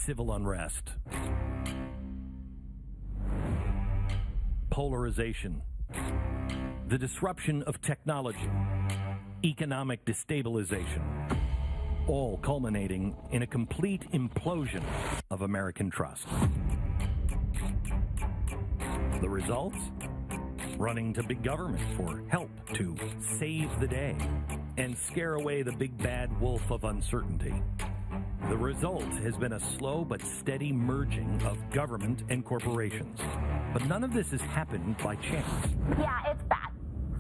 civil unrest, polarization, the disruption of technology, economic destabilization, all culminating in a complete implosion of American trust. The results? Running to big government for help to save the day and scare away the big bad wolf of uncertainty. The result has been a slow but steady merging of government and corporations. But none of this has happened by chance. Yeah, it's bad.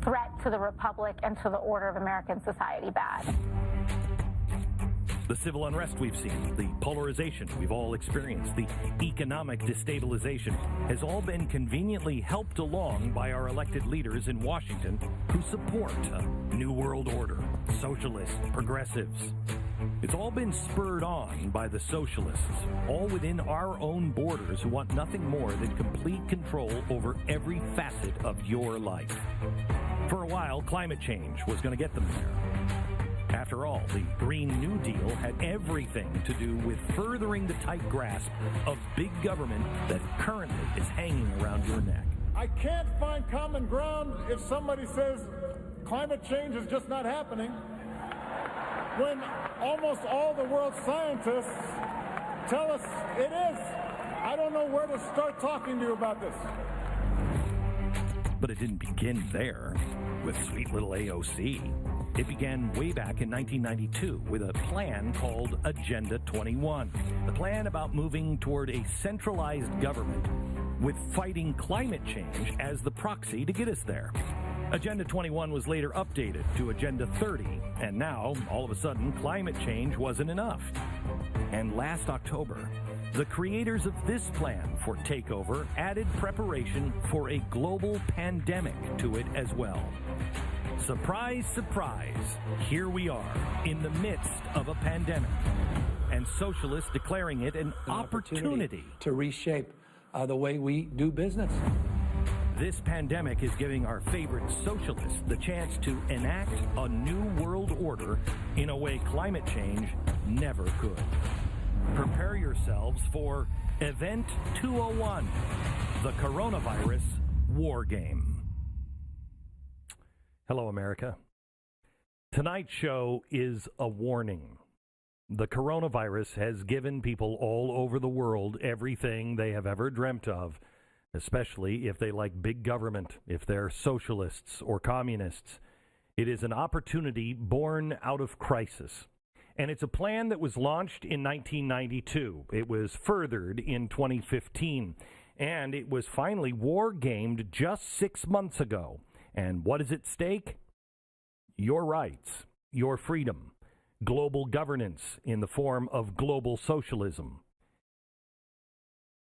Threat to the republic and to the order of American society, bad. The civil unrest we've seen, the polarization we've all experienced, the economic destabilization has all been conveniently helped along by our elected leaders in Washington who support a new world order, socialists, progressives. It's all been spurred on by the socialists, all within our own borders who want nothing more than complete control over every facet of your life. For a while, climate change was going to get them there. After all, the Green New Deal had everything to do with furthering the tight grasp of big government that currently is hanging around your neck. I can't find common ground if somebody says climate change is just not happening, when almost all the world's scientists tell us it is. I don't know where to start talking to you about this. But it didn't begin there with sweet little AOC. It began way back in 1992 with a plan called Agenda 21, a plan about moving toward a centralized government with fighting climate change as the proxy to get us there. Agenda 21 was later updated to Agenda 30, and now, all of a sudden, climate change wasn't enough. And last October, the creators of this plan for takeover added preparation for a global pandemic to it as well. Surprise, surprise, here we are in the midst of a pandemic, and socialists declaring it an opportunity to reshape the way we do business. This pandemic is giving our favorite socialists the chance to enact a new world order in a way climate change never could. Prepare yourselves for Event 201, the coronavirus Wargame. Hello, America. Tonight's show is a warning. The coronavirus has given people all over the world everything they have ever dreamt of, especially if they like big government, if they're socialists or communists. It is an opportunity born out of crisis. And it's a plan that was launched in 1992. It was furthered in 2015. And it was finally war-gamed just 6 months ago. And what is at stake? Your rights, your freedom, global governance in the form of global socialism.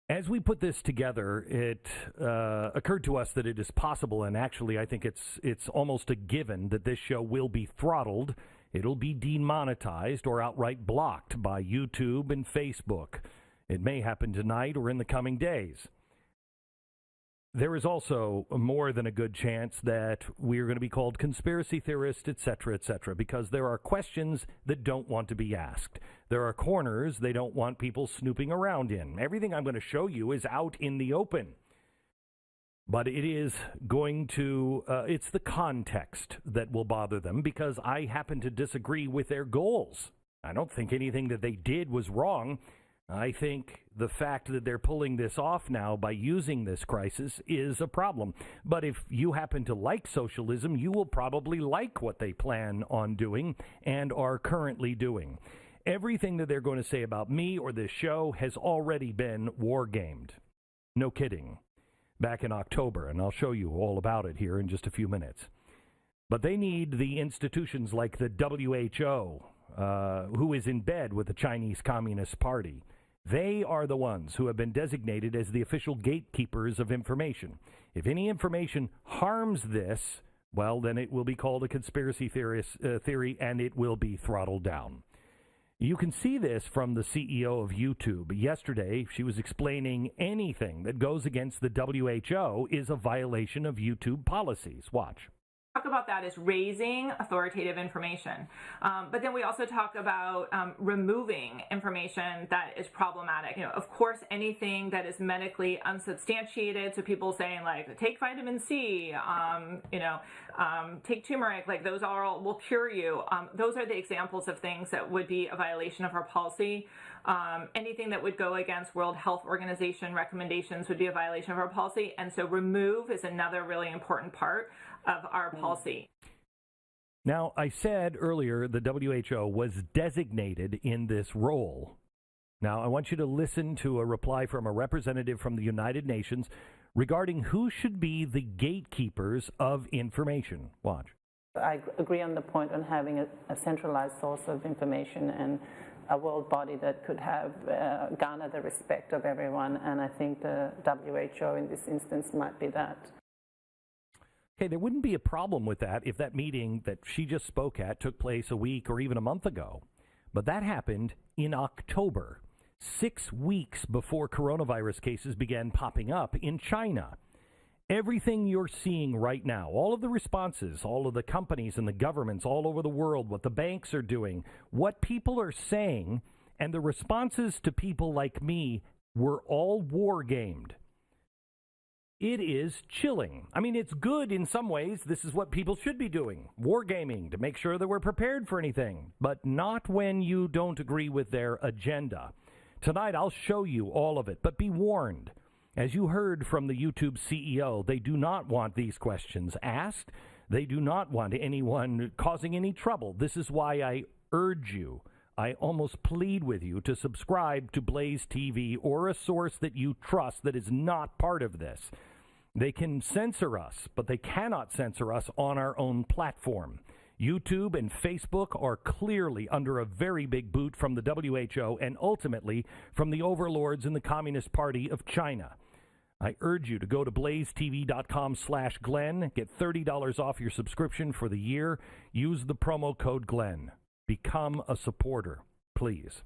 As we put this together, it occurred to us that it is possible, and actually I think it's almost a given, that this show will be throttled. It'll be demonetized or outright blocked by YouTube and Facebook. It may happen tonight or in the coming days. There is also more than a good chance that we're going to be called conspiracy theorists, etc., because there are questions that don't want to be asked. There are corners they don't want people snooping around in. Everything I'm going to show you is out in the open. But it is going to, it's the context that will bother them, because I happen to disagree with their goals. I don't think anything that they did was wrong. I think the fact that they're pulling this off now by using this crisis is a problem. But if you happen to like socialism, you will probably like what they plan on doing and are currently doing. Everything that they're going to say about me or this show has already been war-gamed. No kidding. Back in October, and I'll show you all about it here in just a few minutes. But they need the institutions like the WHO, who is in bed with the Chinese Communist Party. They are the ones who have been designated as the official gatekeepers of information. If any information harms this, well, then it will be called a conspiracy theory, and it will be throttled down. You can see this from the CEO of YouTube. Yesterday, she was explaining anything that goes against the WHO is a violation of YouTube policies. Watch. talk about that as raising authoritative information. But then we also talk about removing information that is problematic. Of course, anything that is medically unsubstantiated, so people saying like, take vitamin C, take turmeric, like those all will cure you. Those are the examples of things that would be a violation of our policy. Anything that would go against World Health Organization recommendations would be a violation of our policy. And so remove is another really important part of our policy. Now, I said earlier the WHO was designated in this role. Now, I want you to listen to a reply from a representative from the United Nations regarding who should be the gatekeepers of information. Watch. I agree on the point on having a centralized source of information and a world body that could have garner the respect of everyone, and I think the WHO in this instance might be that. Okay, there wouldn't be a problem with that if that meeting that she just spoke at took place a week or even a month ago. But that happened in October, 6 weeks before coronavirus cases began popping up in China. Everything you're seeing right now, all of the responses, all of the companies and the governments all over the world, what the banks are doing, what people are saying, and the responses to people like me were all war-gamed. It is chilling. I mean, it's good in some ways. This is what people should be doing, wargaming, to make sure that we're prepared for anything, but not when you don't agree with their agenda. Tonight, I'll show you all of it, but be warned. As you heard from the YouTube CEO, they do not want these questions asked. They do not want anyone causing any trouble. This is why I urge you, I almost plead with you to subscribe to Blaze TV or a source that you trust that is not part of this. They can censor us, but they cannot censor us on our own platform. YouTube and Facebook are clearly under a very big boot from the WHO and ultimately from the overlords in the Communist Party of China. I urge you to go to blazetv.com/Glenn, get $30 off your subscription for the year. Use the promo code Glenn. Become a supporter, please.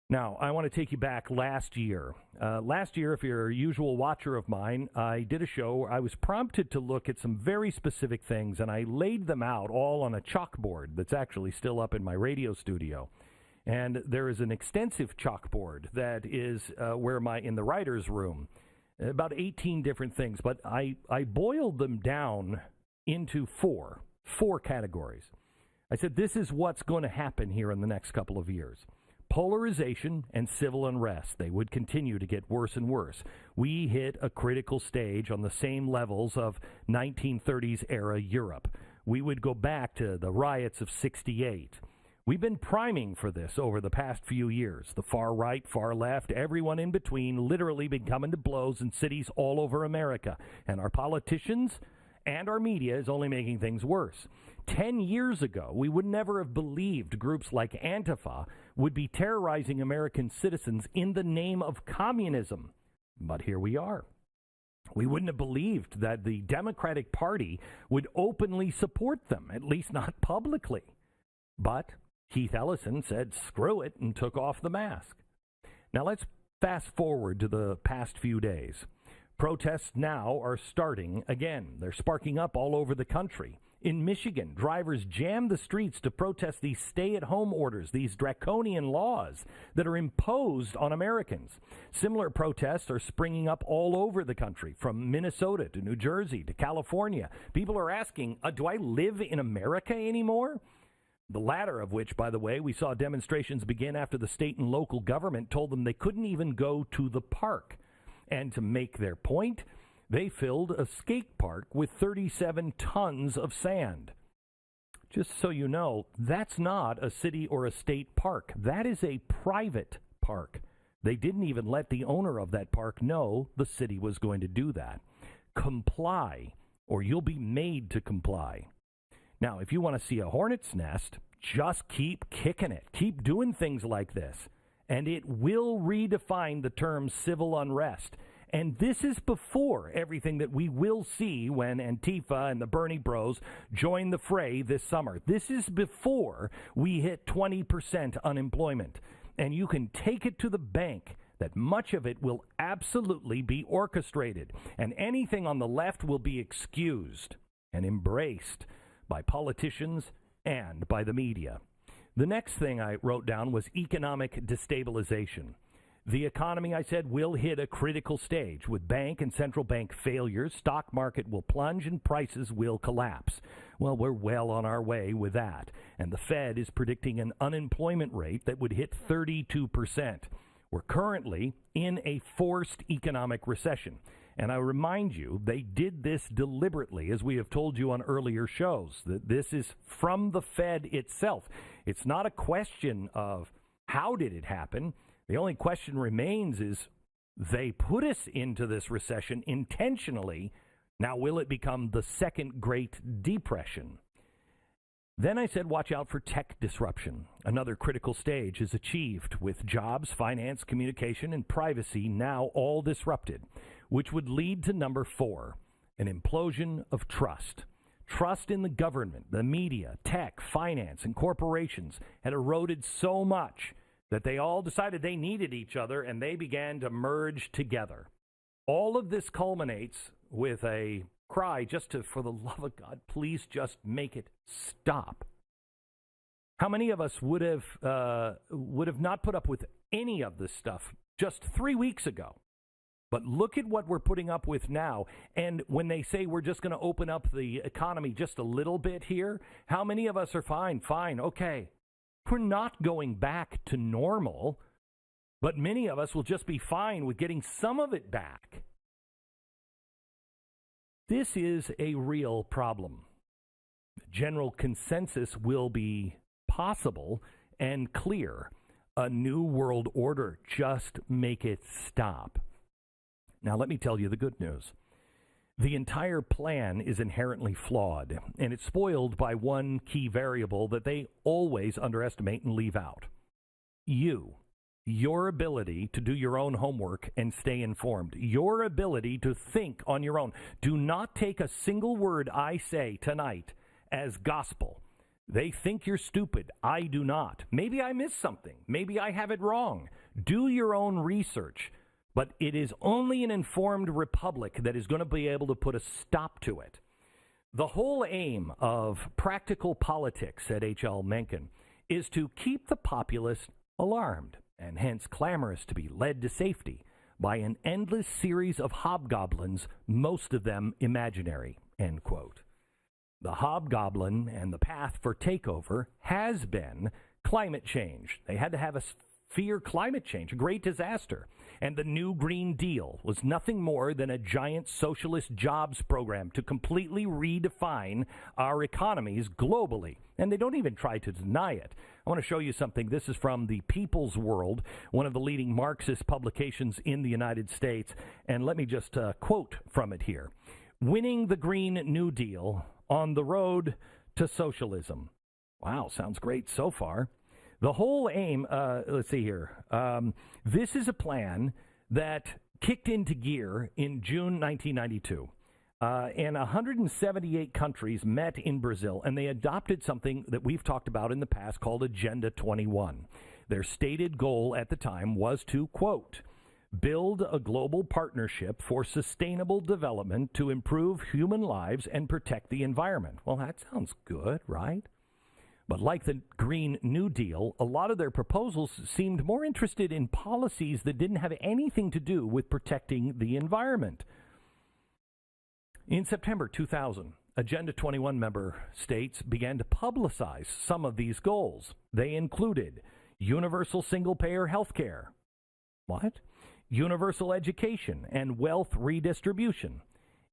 Now, I want to take you back last year. Last year, if you're a usual watcher of mine, I did a show where I was prompted to look at some very specific things, and I laid them out all on a chalkboard that's actually still up in my radio studio. And there is an extensive chalkboard that is in the writer's room, about 18 different things, but I boiled them down into four categories. I said, this is what's going to happen here in the next couple of years. Polarization and civil unrest, they would continue to get worse and worse. We hit a critical stage on the same levels of 1930s era Europe. We would go back to the riots of '68. We've been priming for this over the past few years. The far right, far left, everyone in between literally been coming to blows in cities all over America. And our politicians and our media is only making things worse. 10 years ago, we would never have believed groups like Antifa would be terrorizing American citizens in the name of communism. But here we are. We wouldn't have believed that the Democratic Party would openly support them, at least not publicly. But Keith Ellison said, screw it, and took off the mask. Now let's fast forward to the past few days. Protests now are starting again. They're sparking up all over the country. In Michigan, drivers jammed the streets to protest these stay-at-home orders, these draconian laws that are imposed on Americans. Similar protests are springing up all over the country, from Minnesota to New Jersey to California. People are asking, do I live in America anymore? The latter of which, by the way, we saw demonstrations begin after the state and local government told them they couldn't even go to the park. And to make their point, they filled a skate park with 37 tons of sand. Just so you know, that's not a city or a state park. That is a private park. They didn't even let the owner of that park know the city was going to do that. Comply, or you'll be made to comply. Now, if you want to see a hornet's nest, just keep kicking it. Keep doing things like this. And it will redefine the term civil unrest. And this is before everything that we will see when Antifa and the Bernie Bros join the fray this summer. This is before we hit 20% unemployment. And you can take it to the bank that much of it will absolutely be orchestrated. And anything on the left will be excused. and embraced by politicians and by the media. The next thing I wrote down was economic destabilization. The economy, I said, will hit a critical stage. With bank and central bank failures, stock market will plunge and prices will collapse. Well, we're well on our way with that. And the Fed is predicting an unemployment rate that would hit 32%. We're currently in a forced economic recession. And I remind you, they did this deliberately, as we have told you on earlier shows, that this is from the Fed itself. It's not a question of how did it happen. The only question remains is they put us into this recession intentionally. Now, will it become the second Great Depression? Then I said, watch out for tech disruption. Another critical stage is achieved with jobs, finance, communication, and privacy now all disrupted, which would lead to number 4, an implosion of trust. Trust in the government, the media, tech, finance, and corporations had eroded so much that they all decided they needed each other and they began to merge together. All of this culminates with a cry for the love of God, please just make it stop. How many of us would have not put up with any of this stuff just 3 weeks ago? But look at what we're putting up with now. And when they say we're just going to open up the economy just a little bit here, how many of us are fine, okay. We're not going back to normal, but many of us will just be fine with getting some of it back. This is a real problem. General consensus will be possible and clear. A new world order, just make it stop. Now, let me tell you the good news. The entire plan is inherently flawed, and it's spoiled by one key variable that they always underestimate and leave out. Your ability to do your own homework and stay informed. Your ability to think on your own. Do not take a single word I say tonight as gospel. They think you're stupid. I do not. Maybe I missed something. Maybe I have it wrong. Do your own research. But it is only an informed republic that is going to be able to put a stop to it. The whole aim of practical politics, said H.L. Mencken, is to keep the populace alarmed and hence clamorous to be led to safety by an endless series of hobgoblins, most of them imaginary, end quote. The hobgoblin and the path for takeover has been climate change. They had to have us fear climate change, a great disaster. And the New Green Deal was nothing more than a giant socialist jobs program to completely redefine our economies globally. And they don't even try to deny it. I want to show you something. This is from the People's World, one of the leading Marxist publications in the United States. And let me just quote from it here. Winning the Green New Deal on the road to socialism. Wow, sounds great so far. The whole aim, let's see here. This is a plan that kicked into gear in June 1992. And 178 countries met in Brazil, and they adopted something that we've talked about in the past called Agenda 21. Their stated goal at the time was to, quote, build a global partnership for sustainable development to improve human lives and protect the environment. Well, that sounds good, right? But like the Green New Deal, a lot of their proposals seemed more interested in policies that didn't have anything to do with protecting the environment. In September 2000, Agenda 21 member states began to publicize some of these goals. They included universal single-payer health care. What? Universal education and wealth redistribution.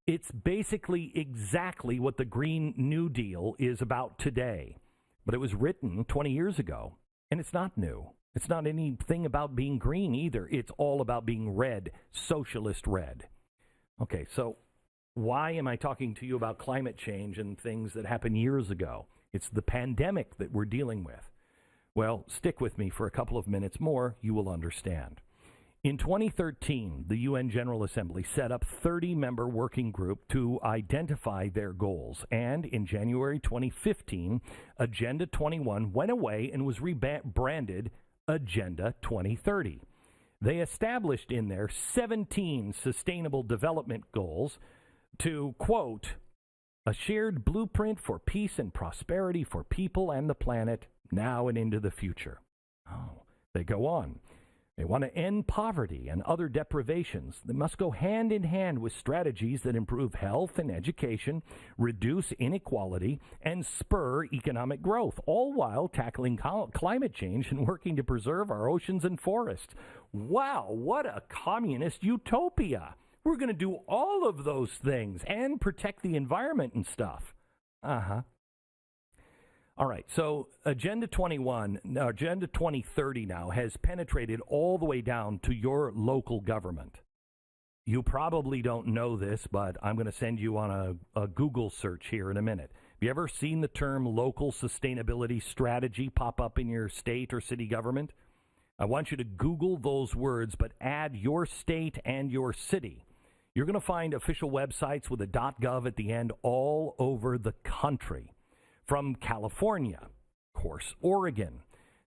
It's basically exactly what the Green New Deal is about today. But it was written 20 years ago, and it's not new. It's not anything about being green either. It's all about being red, socialist red. Okay, so why am I talking to you about climate change and things that happened years ago? It's the pandemic that we're dealing with. Well, stick with me for a couple of minutes more. You will understand. In 2013, the UN General Assembly set up a 30-member working group to identify their goals. And in January 2015, Agenda 21 went away and was rebranded Agenda 2030. They established in there 17 sustainable development goals to, quote, A shared blueprint for peace and prosperity for people and the planet now and into the future. Oh, they go on. They want to end poverty and other deprivations. They must go hand in hand with strategies that improve health and education, reduce inequality, and spur economic growth, all while tackling climate change and working to preserve our oceans and forests. Wow, what a communist utopia. We're going to do all of those things and protect the environment and stuff. Uh-huh. All right, so Agenda 2030 now has penetrated all the way down to your local government. You probably don't know this, but I'm going to send you on a Google search here in a minute. Have you ever seen the term local sustainability strategy pop up in your state or city government? I want you to Google those words, but add your state and your city. You're going to find official websites with a .gov at the end all over the country. From California, of course, Oregon,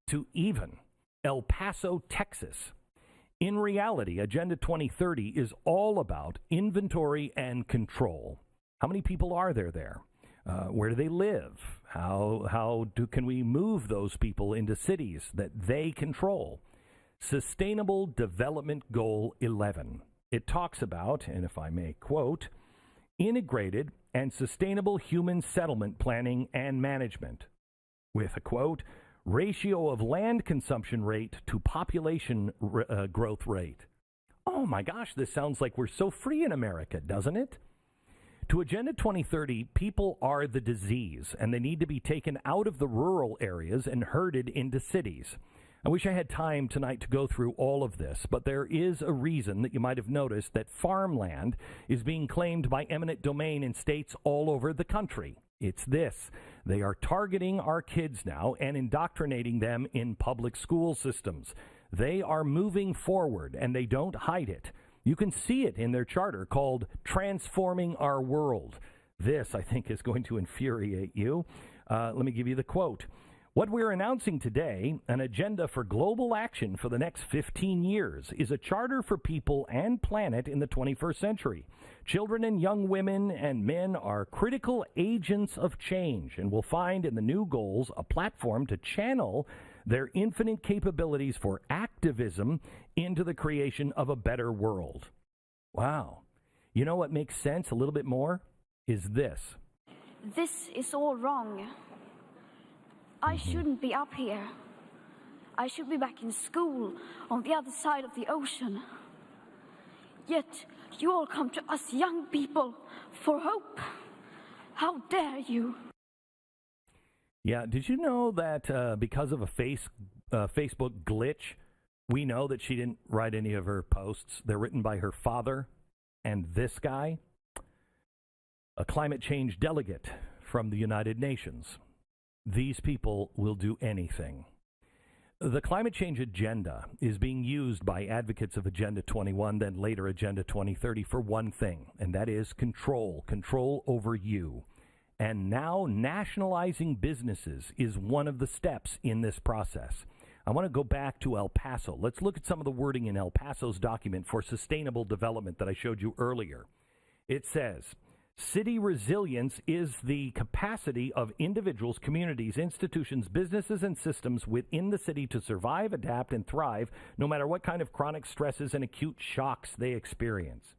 to even El Paso, Texas. In reality, Agenda 2030 is all about inventory and control. How many people are there? Where do they live? Can we move those people into cities that they control? Sustainable Development Goal 11. It talks about, and if I may quote, integrated and sustainable human settlement planning and management, with a quote, ratio of land consumption rate to population growth rate. Oh my gosh, this sounds like we're so free in America, doesn't it? To Agenda 2030, people are the disease, and they need to be taken out of the rural areas and herded into cities. I wish I had time tonight to go through all of this, but there is a reason that you might have noticed that farmland is being claimed by eminent domain in states all over the country. It's this. They are targeting our kids now and indoctrinating them in public school systems. They are moving forward, and they don't hide it. You can see it in their charter called Transforming Our World. This, I think, is going to infuriate you. Let me give you the quote. What we're announcing today, an agenda for global action for the next 15 years, is a charter for people and planet in the 21st century. Children and young women and men are critical agents of change and will find in the new goals a platform to channel their infinite capabilities for activism into the creation of a better world. Wow. You know what makes sense a little bit more? Is this. This is all wrong. I shouldn't be up here. I should be back in school on the other side of the ocean. Yet you all come to us young people for hope. How dare you? Yeah, did you know that because of a Facebook glitch, we know that she didn't write any of her posts? They're written by her father and this guy, a climate change delegate from the United Nations. These people will do anything. The climate change agenda is being used by advocates of Agenda 21, then later Agenda 2030, for one thing, and that is control over you. And now nationalizing businesses is one of the steps in this process. I want to go back to El Paso. Let's look at some of the wording in El Paso's document for sustainable development that I showed you earlier. It says, city resilience is the capacity of individuals, communities, institutions, businesses, and systems within the city to survive, adapt, and thrive no matter what kind of chronic stresses and acute shocks they experience.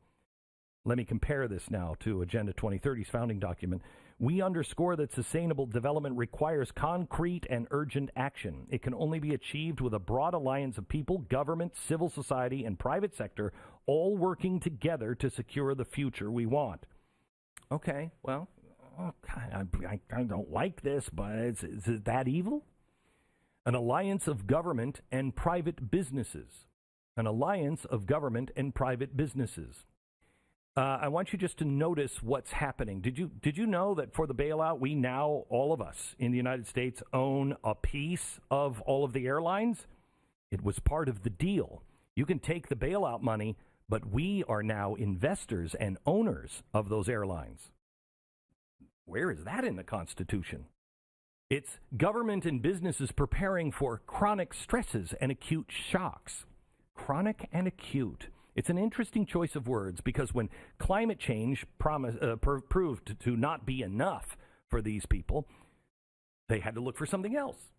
Let me compare this now to Agenda 2030's founding document. We underscore that sustainable development requires concrete and urgent action. It can only be achieved with a broad alliance of people, government, civil society, and private sector all working together to secure the future we want. Okay, well, I don't like this, but is it that evil? An alliance of government and private businesses. An alliance of government and private businesses. I want you just to notice what's happening. Did you know that for the bailout, we now, all of us in the United States, own a piece of all of the airlines? It was part of the deal. You can take the bailout money, but we are now investors and owners of those airlines. Where is that in the Constitution? It's government and businesses preparing for chronic stresses and acute shocks. Chronic and acute. It's an interesting choice of words because when climate change proved to not be enough for these people, they had to look for something else,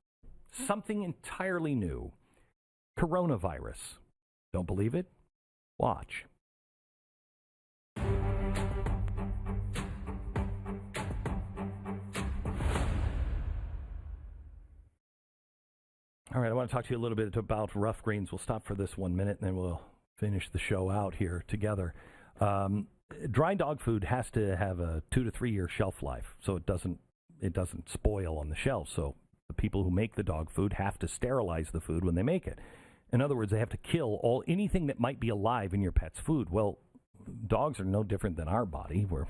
something entirely new. Coronavirus. Don't believe it? Watch. All right, I want to talk to you a little bit about rough greens. We'll stop for this 1 minute, and then we'll finish the show out here together. Dry dog food has to have a 2 to 3 year shelf life, so it doesn't spoil on the shelf. So the people who make the dog food have to sterilize the food when they make it. In other words, they have to kill anything that might be alive in your pet's food. Well, dogs are no different than our body. We're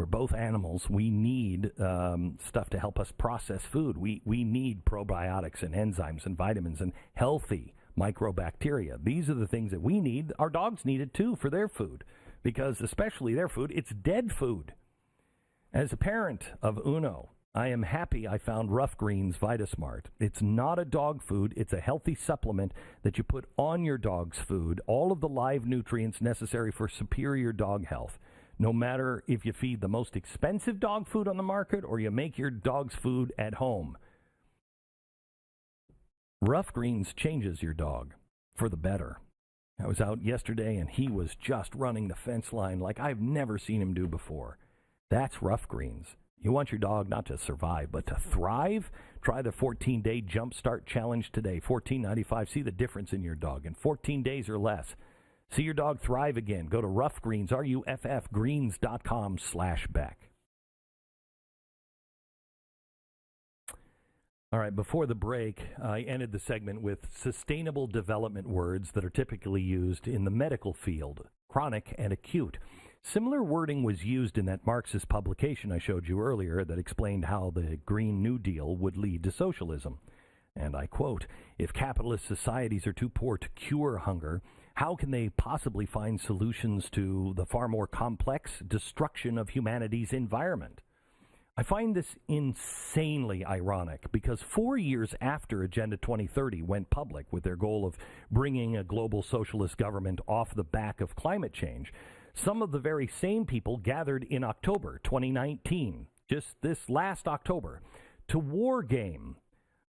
both animals. We need stuff to help us process food. We need probiotics and enzymes and vitamins and healthy microbacteria. These are the things that we need. Our dogs need it too for their food, because especially their food, it's dead food. As a parent of Uno, I am happy I found Rough Greens VitaSmart. It's not a dog food. It's a healthy supplement that you put on your dog's food, all of the live nutrients necessary for superior dog health. No matter if you feed the most expensive dog food on the market or you make your dog's food at home. Rough Greens changes your dog for the better. I was out yesterday and he was just running the fence line like I've never seen him do before. That's Rough Greens. You want your dog not to survive, but to thrive? Try the 14-day Jumpstart Challenge today. $14.95. See the difference in your dog in 14 days or less. See your dog thrive again. Go to Rough Greens, ruffgreens.com/Beck. All right, before the break, I ended the segment with sustainable development words that are typically used in the medical field, chronic and acute. Similar wording was used in that Marxist publication I showed you earlier that explained how the Green New Deal would lead to socialism. And I quote, "If capitalist societies are too poor to cure hunger, how can they possibly find solutions to the far more complex destruction of humanity's environment?" I find this insanely ironic because 4 years after Agenda 2030 went public with their goal of bringing a global socialist government off the back of climate change, some of the very same people gathered in October 2019, just this last October, to Wargame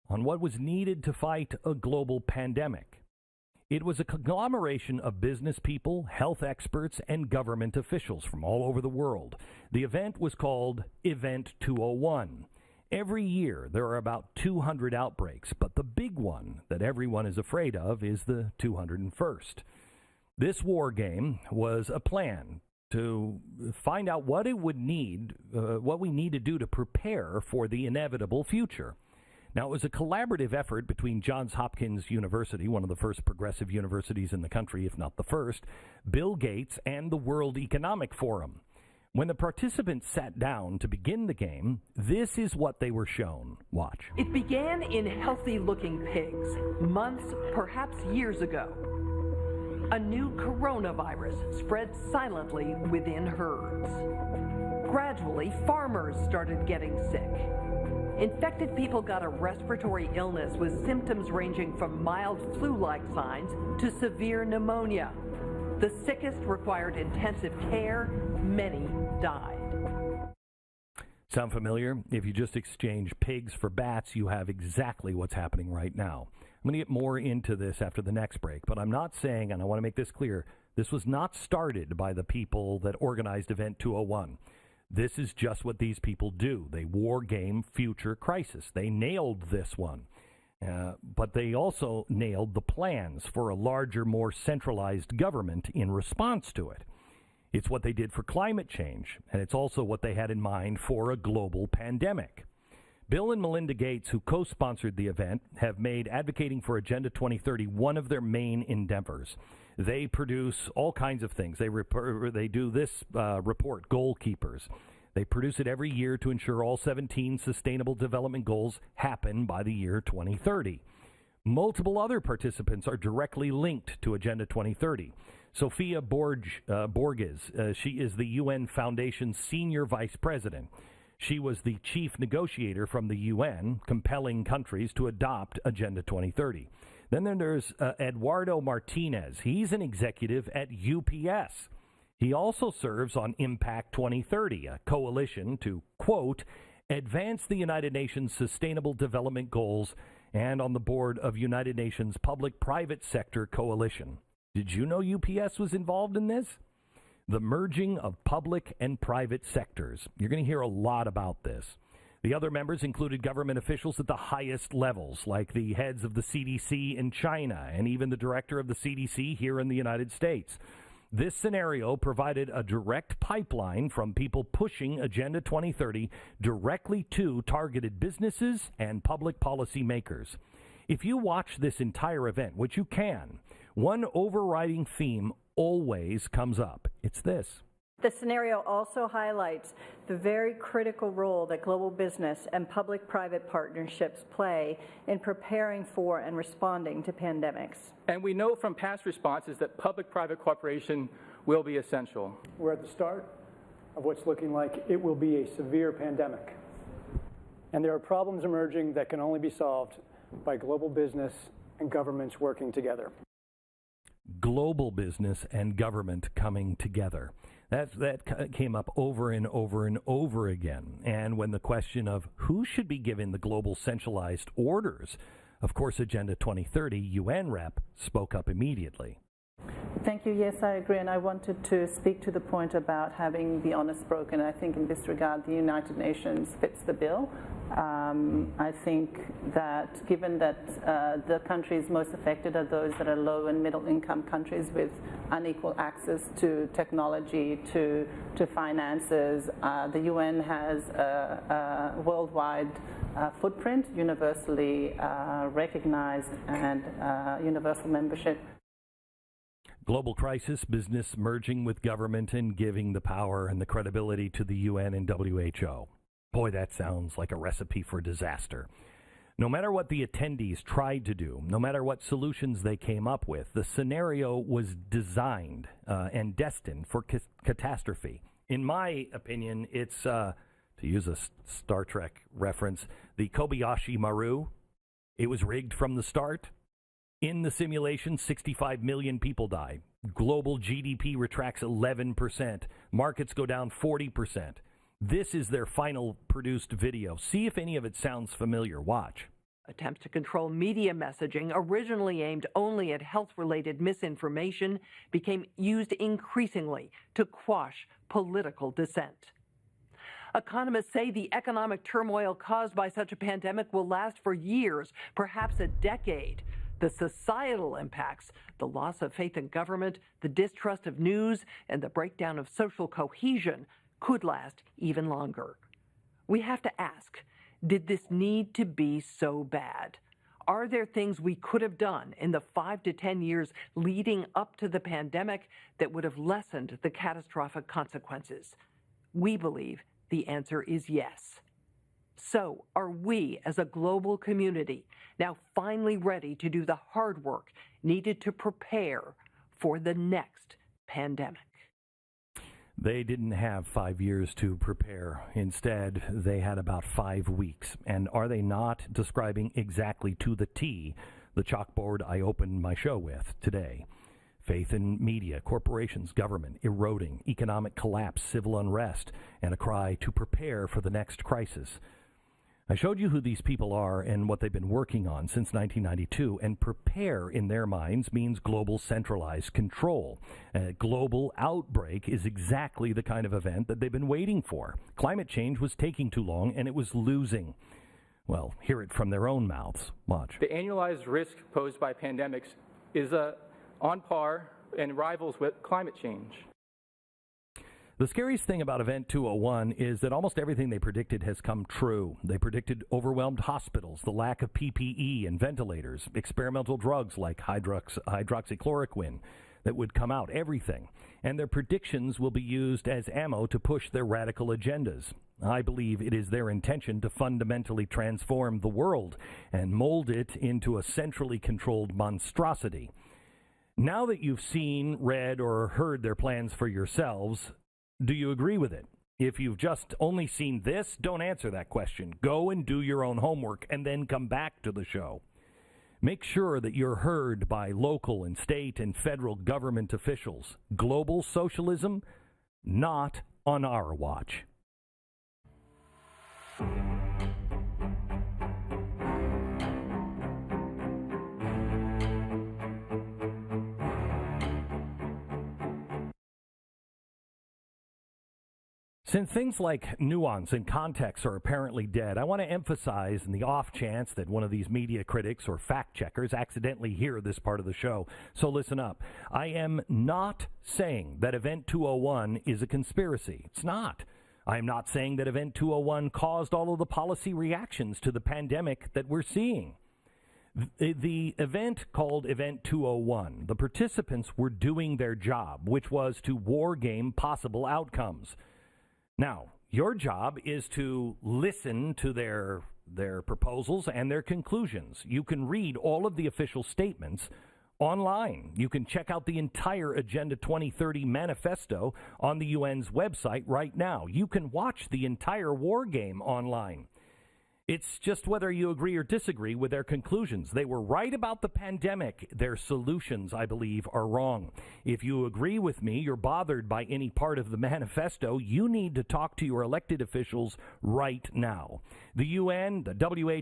on what was needed to fight a global pandemic. It was a conglomeration of business people, health experts, and government officials from all over the world. The event was called Event 201. Every year there are about 200 outbreaks, but the big one that everyone is afraid of is the 201st. This war game was a plan to find out what it would need, what we need to do to prepare for the inevitable future. Now, it was a collaborative effort between Johns Hopkins University, one of the first progressive universities in the country, if not the first, Bill Gates, and the World Economic Forum. When the participants sat down to begin the game, this is what they were shown. Watch. It began in healthy-looking pigs, months, perhaps years ago. A new coronavirus spread silently within herds. Gradually, farmers started getting sick. Infected people got a respiratory illness with symptoms ranging from mild flu-like signs to severe pneumonia. The sickest required intensive care. Many died. Sound familiar? If you just exchange pigs for bats, you have exactly what's happening right now. I'm going to get more into this after the next break, but I'm not saying, and I want to make this clear, this was not started by the people that organized Event 201. This is just what these people do. They war game future crisis. They nailed this one. But they also nailed the plans for a larger, more centralized government in response to it. It's what they did for climate change, and it's also what they had in mind for a global pandemic. Bill and Melinda Gates, who co-sponsored the event, have made advocating for Agenda 2030 one of their main endeavors. They produce all kinds of things. They do this report, Goalkeepers. They produce it every year to ensure all 17 Sustainable Development Goals happen by the year 2030. Multiple other participants are directly linked to Agenda 2030. Sophia Borges, she is the UN Foundation's senior vice president. She was the chief negotiator from the UN, compelling countries to adopt Agenda 2030. Then there's Eduardo Martinez. He's an executive at UPS. He also serves on Impact 2030, a coalition to, quote, advance the United Nations Sustainable Development Goals, and on the board of United Nations Public-Private Sector Coalition. Did you know UPS was involved in this? The merging of public and private sectors. You're going to hear a lot about this. The other members included government officials at the highest levels, like the heads of the CDC in China and even the director of the CDC here in the United States. This scenario provided a direct pipeline from people pushing Agenda 2030 directly to targeted businesses and public policy makers. If you watch this entire event, which you can, one overriding theme always comes up. It's this. The scenario also highlights the very critical role that global business and public-private partnerships play in preparing for and responding to pandemics. And we know from past responses that public-private cooperation will be essential. We're at the start of what's looking like it will be a severe pandemic. And there are problems emerging that can only be solved by global business and governments working together. Global business and government coming together. That came up over and over and over again. And when the question of who should be given the global centralized orders, of course, Agenda 2030 UN rep spoke up immediately. Thank you. Yes, I agree. And I wanted to speak to the point about having the honest broken. I think in this regard, the United Nations fits the bill. I think that given that the countries most affected are those that are low and middle income countries with unequal access to technology, to finances, the UN has a worldwide footprint, universally recognized, and universal membership. Global crisis, business merging with government and giving the power and the credibility to the UN and WHO. Boy, that sounds like a recipe for disaster. No matter what the attendees tried to do, no matter what solutions they came up with, the scenario was designed and destined for catastrophe. In my opinion, it's, to use a Star Trek reference, the Kobayashi Maru. It was rigged from the start. In the simulation, 65 million people die. Global GDP retracts 11%. Markets go down 40%. This is their final produced video. See if any of it sounds familiar. Watch. Attempts to control media messaging, originally aimed only at health-related misinformation, became used increasingly to quash political dissent. Economists say the economic turmoil caused by such a pandemic will last for years, perhaps a decade. The societal impacts, the loss of faith in government, the distrust of news, and the breakdown of social cohesion could last even longer. We have to ask, did this need to be so bad? Are there things we could have done in the 5 to 10 years leading up to the pandemic that would have lessened the catastrophic consequences? We believe the answer is yes. So, are we as a global community now finally ready to do the hard work needed to prepare for the next pandemic? They didn't have 5 years to prepare. Instead, they had about 5 weeks. And are they not describing exactly to the T the chalkboard I opened my show with today? Faith in media, corporations, government, eroding, economic collapse, civil unrest, and a cry to prepare for the next crisis. I showed you who these people are and what they've been working on since 1992, and prepare in their minds means global centralized control. A global outbreak is exactly the kind of event that they've been waiting for. Climate change was taking too long, and it was losing. Well, hear it from their own mouths. Watch. The annualized risk posed by pandemics is on par and rivals with climate change. The scariest thing about Event 201 is that almost everything they predicted has come true. They predicted overwhelmed hospitals, the lack of PPE and ventilators, experimental drugs like hydroxychloroquine that would come out, everything. And their predictions will be used as ammo to push their radical agendas. I believe it is their intention to fundamentally transform the world and mold it into a centrally controlled monstrosity. Now that you've seen, read, or heard their plans for yourselves, do you agree with it? If you've just only seen this, don't answer that question. Go and do your own homework and then come back to the show. Make sure that you're heard by local and state and federal government officials. Global socialism, not on our watch. Since things like nuance and context are apparently dead, I want to emphasize, in the off chance that one of these media critics or fact checkers accidentally hear this part of the show, so listen up. I am not saying that Event 201 is a conspiracy. It's not. I am not saying that Event 201 caused all of the policy reactions to the pandemic that we're seeing. The event called Event 201, the participants were doing their job, which was to wargame possible outcomes. Now, your job is to listen to their proposals and their conclusions. You can read all of the official statements online. You can check out the entire Agenda 2030 manifesto on the UN's website right now. You can watch the entire war game online. It's just whether you agree or disagree with their conclusions. They were right about the pandemic. Their solutions, I believe, are wrong. If you agree with me, you're bothered by any part of the manifesto, you need to talk to your elected officials right now. The UN, the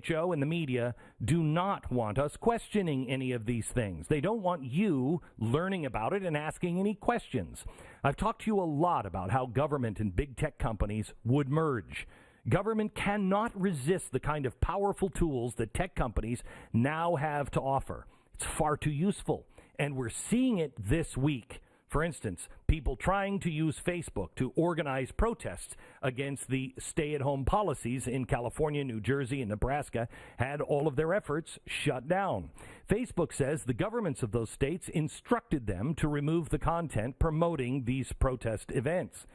WHO, and the media do not want us questioning any of these things. They don't want you learning about it and asking any questions. I've talked to you a lot about how government and big tech companies would merge. Government cannot resist the kind of powerful tools that tech companies now have to offer. It's far too useful, and we're seeing it this week. For instance, people trying to use Facebook to organize protests against the stay-at-home policies in California, New Jersey, and Nebraska had all of their efforts shut down. Facebook says the governments of those states instructed them to remove the content promoting these protest events.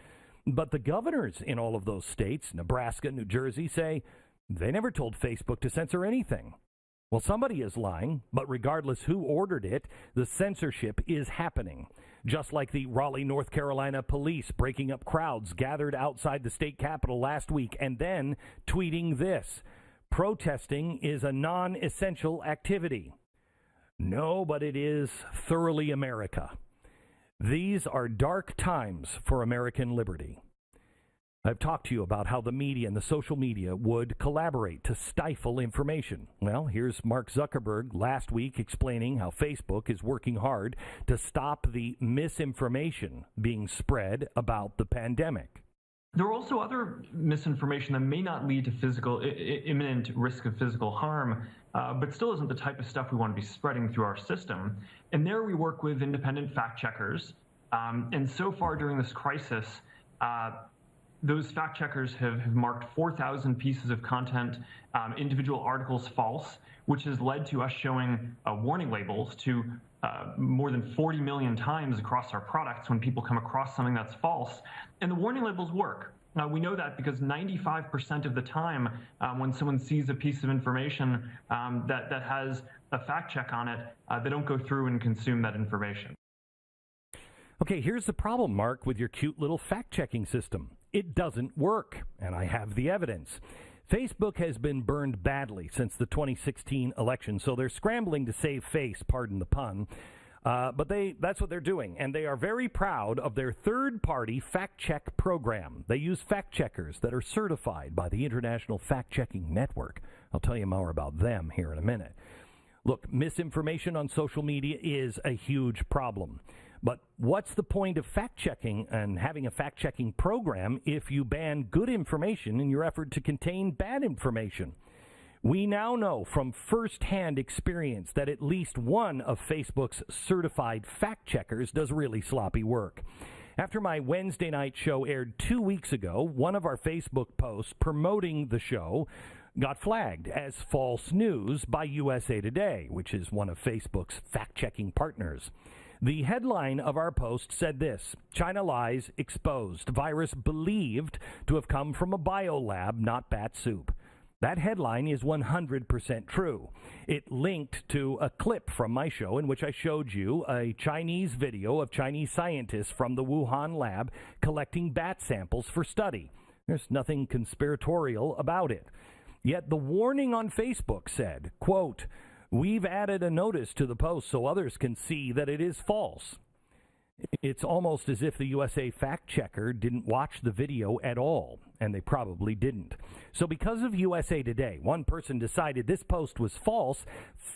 But the governors in all of those states, Nebraska, New Jersey, say they never told Facebook to censor anything. Well, somebody is lying, but regardless who ordered it, the censorship is happening. Just like the Raleigh, North Carolina police breaking up crowds gathered outside the state capitol last week and then tweeting this: protesting is a non-essential activity. No, but it is thoroughly America. These are dark times for American liberty. I've talked to you about how the media and the social media would collaborate to stifle information. Well, here's Mark Zuckerberg last week explaining how Facebook is working hard to stop the misinformation being spread about the pandemic. There are also other misinformation that may not lead to imminent risk of physical harm, but still isn't the type of stuff we want to be spreading through our system. And there we work with independent fact checkers. And so far during this crisis, those fact checkers have marked 4,000 pieces of content, individual articles false, which has led to us showing warning labels to more than 40 million times across our products when people come across something that's false. And the warning labels work. We know that because 95% of the time when someone sees a piece of information that has a fact check on it, they don't go through and consume that information. Okay, here's the problem, Mark, with your cute little fact-checking system. It doesn't work, and I have the evidence. Facebook has been burned badly since the 2016 election, so they're scrambling to save face, pardon the pun. But that's what they're doing, and they are very proud of their third-party fact-check program. They use fact-checkers that are certified by the International Fact-Checking Network. I'll tell you more about them here in a minute. Look, misinformation on social media is a huge problem. But what's the point of fact-checking and having a fact-checking program if you ban good information in your effort to contain bad information? We now know from first-hand experience that at least one of Facebook's certified fact-checkers does really sloppy work. After my Wednesday night show aired 2 weeks ago, one of our Facebook posts promoting the show got flagged as false news by USA Today, which is one of Facebook's fact-checking partners. The headline of our post said this: China lies exposed. Virus believed to have come from a biolab, not bat soup. That headline is 100% true. It linked to a clip from my show in which I showed you a Chinese video of Chinese scientists from the Wuhan lab collecting bat samples for study. There's nothing conspiratorial about it. Yet the warning on Facebook said, quote, We've added a notice to the post so others can see that it is false. It's almost as if the USA fact checker didn't watch the video at all, and they probably didn't. So because of USA Today, one person decided this post was false,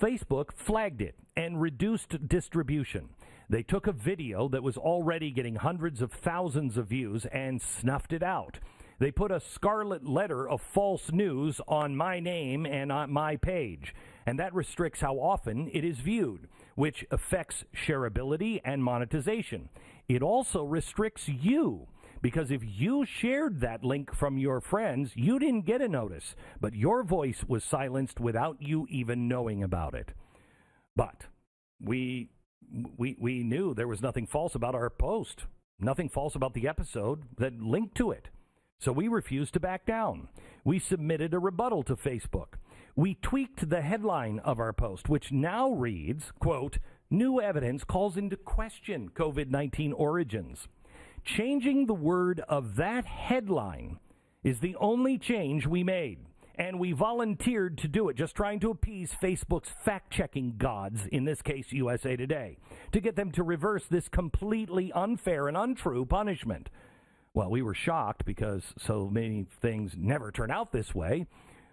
Facebook flagged it and reduced distribution. They took a video that was already getting hundreds of thousands of views and snuffed it out. They put a scarlet letter of false news on my name and on my page, and that restricts how often it is viewed, which affects shareability and monetization. It also restricts you, because if you shared that link from your friends, you didn't get a notice, but your voice was silenced without you even knowing about it. But we knew there was nothing false about our post, nothing false about the episode that linked to it. So we refused to back down. We submitted a rebuttal to Facebook. We tweaked the headline of our post, which now reads, quote, "New evidence calls into question COVID-19 origins." Changing the word of that headline is the only change we made. And we volunteered to do it, just trying to appease Facebook's fact-checking gods, in this case USA Today, to get them to reverse this completely unfair and untrue punishment. Well, we were shocked because so many things never turn out this way.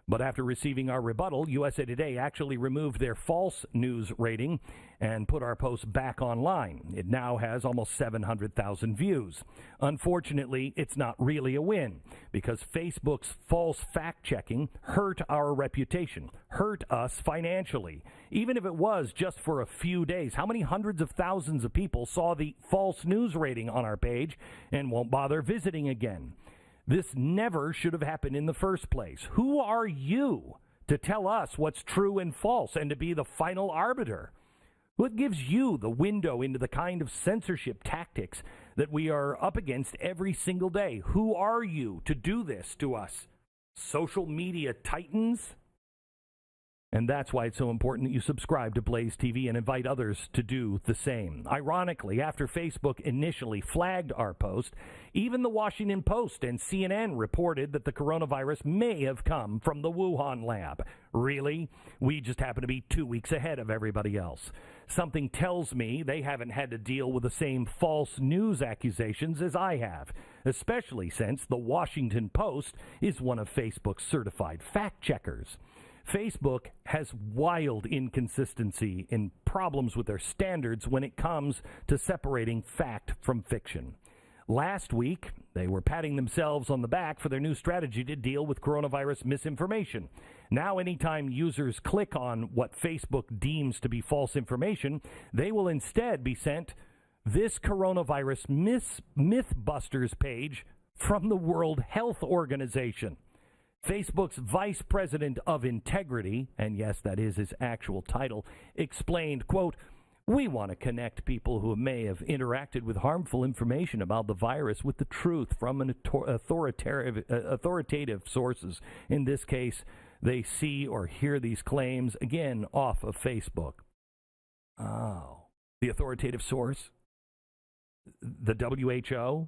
But after receiving our rebuttal, USA Today actually removed their false news rating and put our post back online. It now has almost 700,000 views. Unfortunately, it's not really a win because Facebook's false fact-checking hurt our reputation, hurt us financially. Even if it was just for a few days, how many hundreds of thousands of people saw the false news rating on our page and won't bother visiting again? This never should have happened in the first place. Who are you to tell us what's true and false and to be the final arbiter? What gives you the window into the kind of censorship tactics that we are up against every single day? Who are you to do this to us? Social media titans? And that's why it's so important that you subscribe to Blaze TV and invite others to do the same. Ironically, after Facebook initially flagged our post, even the Washington Post and CNN reported that the coronavirus may have come from the Wuhan lab. Really? We just happen to be 2 weeks ahead of everybody else. Something tells me they haven't had to deal with the same false news accusations as I have, especially since the Washington Post is one of Facebook's certified fact checkers. Facebook has wild inconsistency in problems with their standards when it comes to separating fact from fiction. Last week, they were patting themselves on the back for their new strategy to deal with coronavirus misinformation. Now, anytime users click on what Facebook deems to be false information, they will instead be sent this coronavirus Mythbusters page from the World Health Organization. Facebook's vice president of integrity, and yes, that is his actual title, explained, quote, "We want to connect people who may have interacted with harmful information about the virus with the truth from an authoritative sources. In this case, they see or hear these claims, again, off of Facebook." Oh, the authoritative source? The WHO?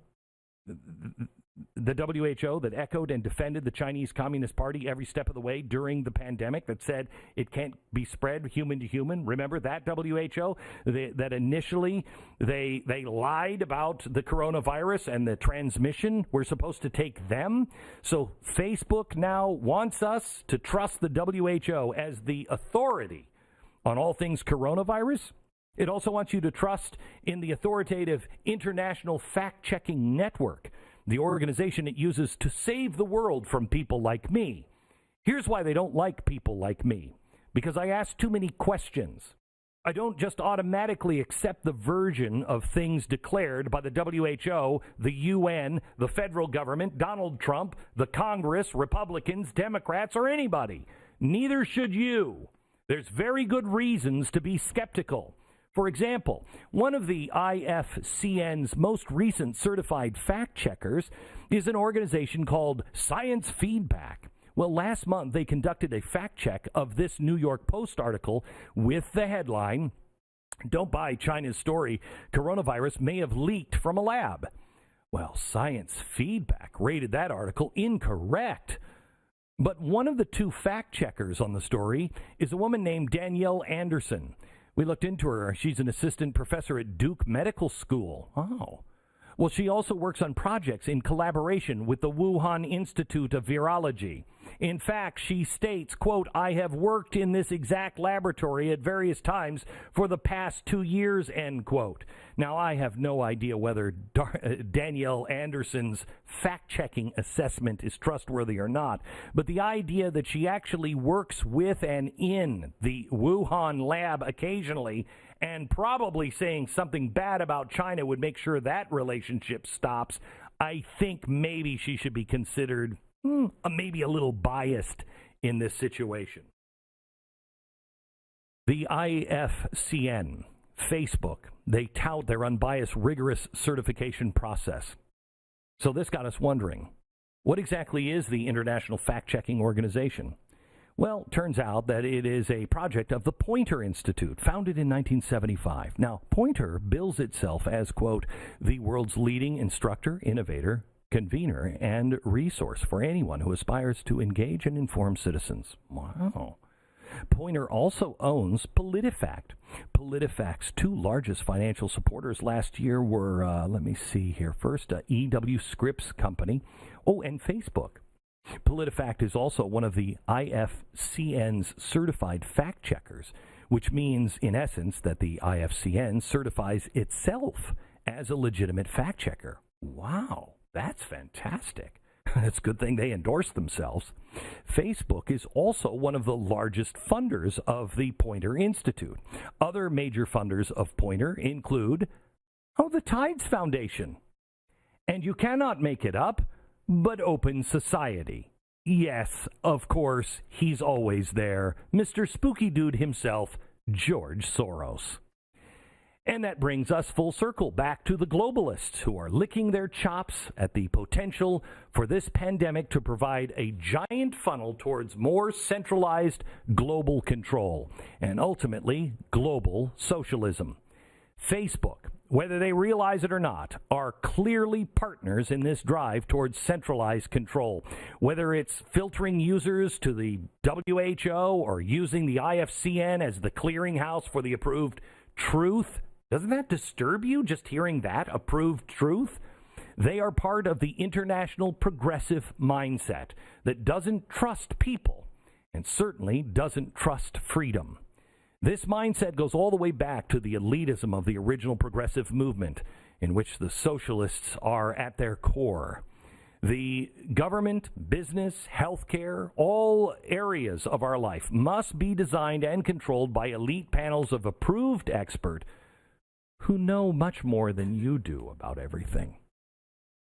The WHO that echoed and defended the Chinese Communist Party every step of the way during the pandemic, that said it can't be spread human to human. Remember that WHO? That initially they lied about the coronavirus and the transmission. We're supposed to take them. So Facebook now wants us to trust the WHO as the authority on all things coronavirus. It also wants you to trust in the authoritative International Fact-Checking Network, the organization it uses to save the world from people like me. Here's why they don't like people like me. Because I ask too many questions. I don't just automatically accept the version of things declared by the WHO, the UN, the federal government, Donald Trump, the Congress, Republicans, Democrats, or anybody. Neither should you. There's very good reasons to be skeptical. For example, one of the IFCN's most recent certified fact checkers is an organization called Science Feedback. Well, last month they conducted a fact check of this New York Post article with the headline, "Don't buy China's story, coronavirus may have leaked from a lab." Well, Science Feedback rated that article incorrect. But one of the two fact checkers on the story is a woman named Danielle Anderson. We looked into her. She's an assistant professor at Duke Medical School. Oh. Well, she also works on projects in collaboration with the Wuhan Institute of Virology. In fact, she states, quote, "I have worked in this exact laboratory at various times for the past 2 years," end quote. Now, I have no idea whether Danielle Anderson's fact-checking assessment is trustworthy or not, but the idea that she actually works with and in the Wuhan lab occasionally and probably saying something bad about China would make sure that relationship stops, I think maybe she should be considered maybe a little biased in this situation. The IFCN, Facebook, they tout their unbiased, rigorous certification process. So this got us wondering, what exactly is the International Fact-Checking Organization? Well, turns out that it is a project of the Poynter Institute, founded in 1975. Now, Poynter bills itself as, quote, "the world's leading instructor, innovator, convener, and resource for anyone who aspires to engage and inform citizens." Wow. Poynter also owns PolitiFact. PolitiFact's two largest financial supporters last year were, let me see here first, EW Scripps Company, and Facebook. PolitiFact is also one of the IFCN's certified fact checkers, which means, in essence, that the IFCN certifies itself as a legitimate fact checker. Wow. That's fantastic. It's a good thing they endorse themselves. Facebook is also one of the largest funders of the Poynter Institute. Other major funders of Poynter include, the Tides Foundation. And you cannot make it up, but Open Society. Yes, of course, he's always there. Mr. Spooky Dude himself, George Soros. And that brings us full circle back to the globalists who are licking their chops at the potential for this pandemic to provide a giant funnel towards more centralized global control and ultimately global socialism. Facebook, whether they realize it or not, are clearly partners in this drive towards centralized control. Whether it's filtering users to the WHO or using the IFCN as the clearinghouse for the approved truth. Doesn't that disturb you, just hearing that, approved truth? They are part of the international progressive mindset that doesn't trust people and certainly doesn't trust freedom. This mindset goes all the way back to the elitism of the original progressive movement, in which the socialists are at their core. The government, business, healthcare, all areas of our life must be designed and controlled by elite panels of approved experts who know much more than you do about everything.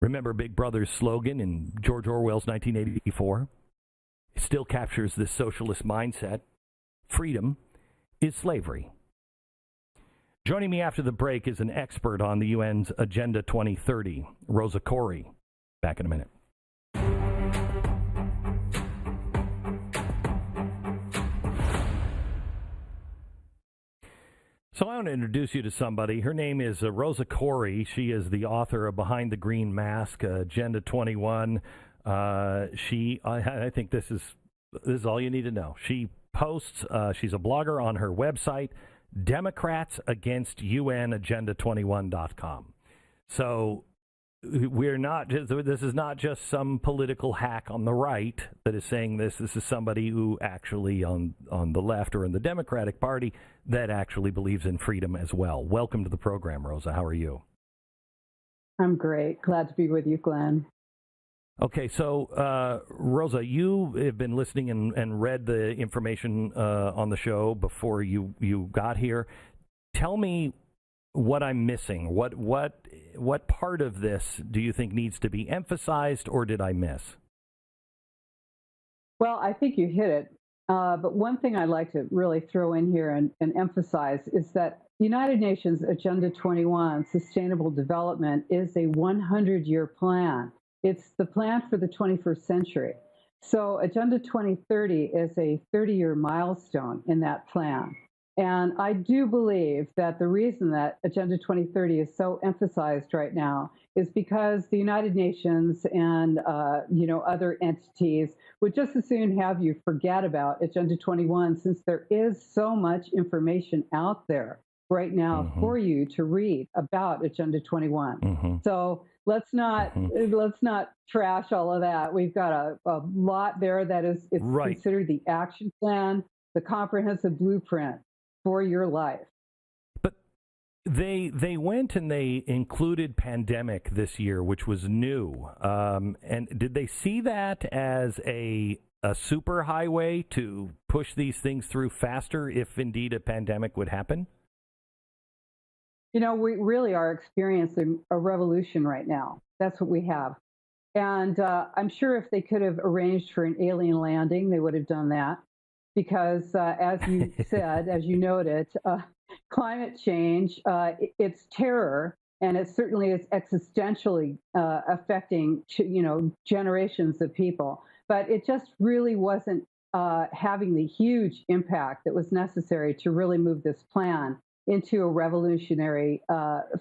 Remember Big Brother's slogan in George Orwell's 1984? It still captures this socialist mindset. Freedom is slavery. Joining me after the break is an expert on the UN's Agenda 2030, Rosa Koire. Back in a minute. So I want to introduce you to somebody. Her name is Rosa Koire. She is the author of Behind the Green Mask, Agenda 21. I think this is all you need to know. She posts, she's a blogger on her website, DemocratsAgainstUNAgenda21.com. So this is not just some political hack on the right that is saying this. This is somebody who actually on the left or in the Democratic Party that actually believes in freedom as well. Welcome to the program, Rosa. How are you? I'm great. Glad to be with you, Glenn. Okay, so Rosa, you have been listening and read the information on the show before you got here. Tell me what I'm missing. What part of this do you think needs to be emphasized, or did I miss? Well, I think you hit it. But one thing I'd like to really throw in here and emphasize is that United Nations Agenda 21, Sustainable Development, is a 100-year plan. It's the plan for the 21st century. So Agenda 2030 is a 30-year milestone in that plan. And I do believe that the reason that Agenda 2030 is so emphasized right now is because the United Nations and other entities would just as soon have you forget about Agenda 21, since there is so much information out there right now for you to read about Agenda 21. So let's not trash all of that. We've got a lot there that is considered the action plan, the comprehensive blueprint for your life. But they went and they included pandemic this year, which was new. And did they see that as a super highway to push these things through faster if indeed a pandemic would happen? We really are experiencing a revolution right now. That's what we have. And I'm sure if they could have arranged for an alien landing, they would have done that. Because as you said, as you noted, climate change, it's terror, and it certainly is existentially affecting, generations of people. But it just really wasn't having the huge impact that was necessary to really move this plan into a revolutionary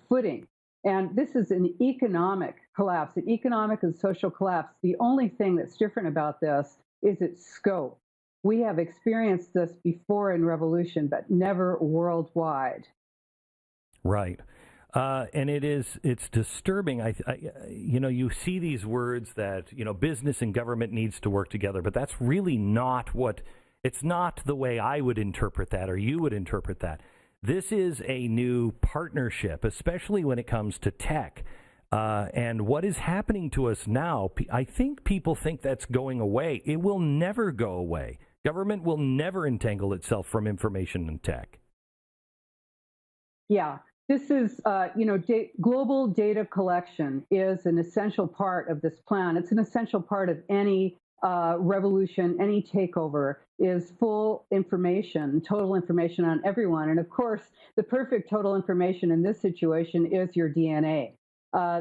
footing. And this is an economic collapse, an economic and social collapse. The only thing that's different about this is its scope. We have experienced this before in revolution, but never worldwide. Right. And it's disturbing. You see these words that, business and government needs to work together, but that's really not it's not the way I would interpret that or you would interpret that. This is a new partnership, especially when it comes to tech. And what is happening to us now, I think people think that's going away. It will never go away. Government will never entangle itself from information and tech. Yeah, this is, global data collection is an essential part of this plan. It's an essential part of any revolution, any takeover, is full information, total information on everyone. And of course, the perfect total information in this situation is your DNA.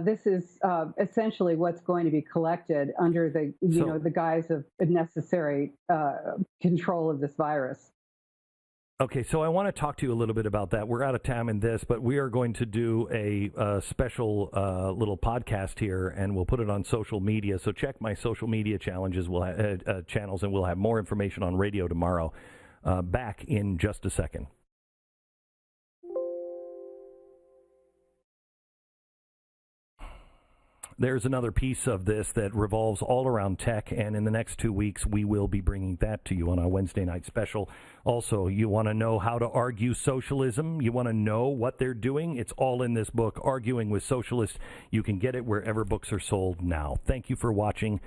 This is essentially what's going to be collected under the guise of necessary control of this virus. Okay, so I want to talk to you a little bit about that. We're out of time in this, but we are going to do a special little podcast here, and we'll put it on social media. So check my social media channels, and we'll have more information on radio tomorrow. Back in just a second. There's another piece of this that revolves all around tech, and in the next 2 weeks, we will be bringing that to you on our Wednesday night special. Also, you want to know how to argue socialism? You want to know what they're doing? It's all in this book, Arguing with Socialists. You can get it wherever books are sold now. Thank you for watching.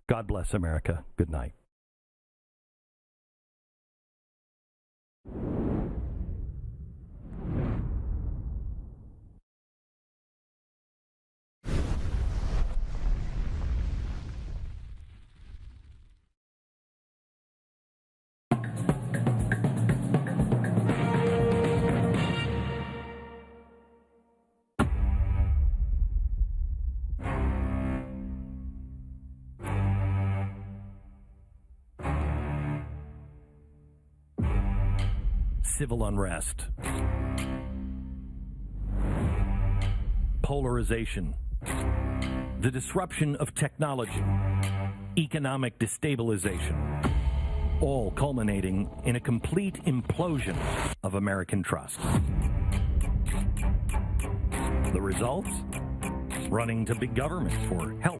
God bless America. Good night. Civil unrest, polarization, the disruption of technology, economic destabilization, all culminating in a complete implosion of American trust. The results? Running to big government for help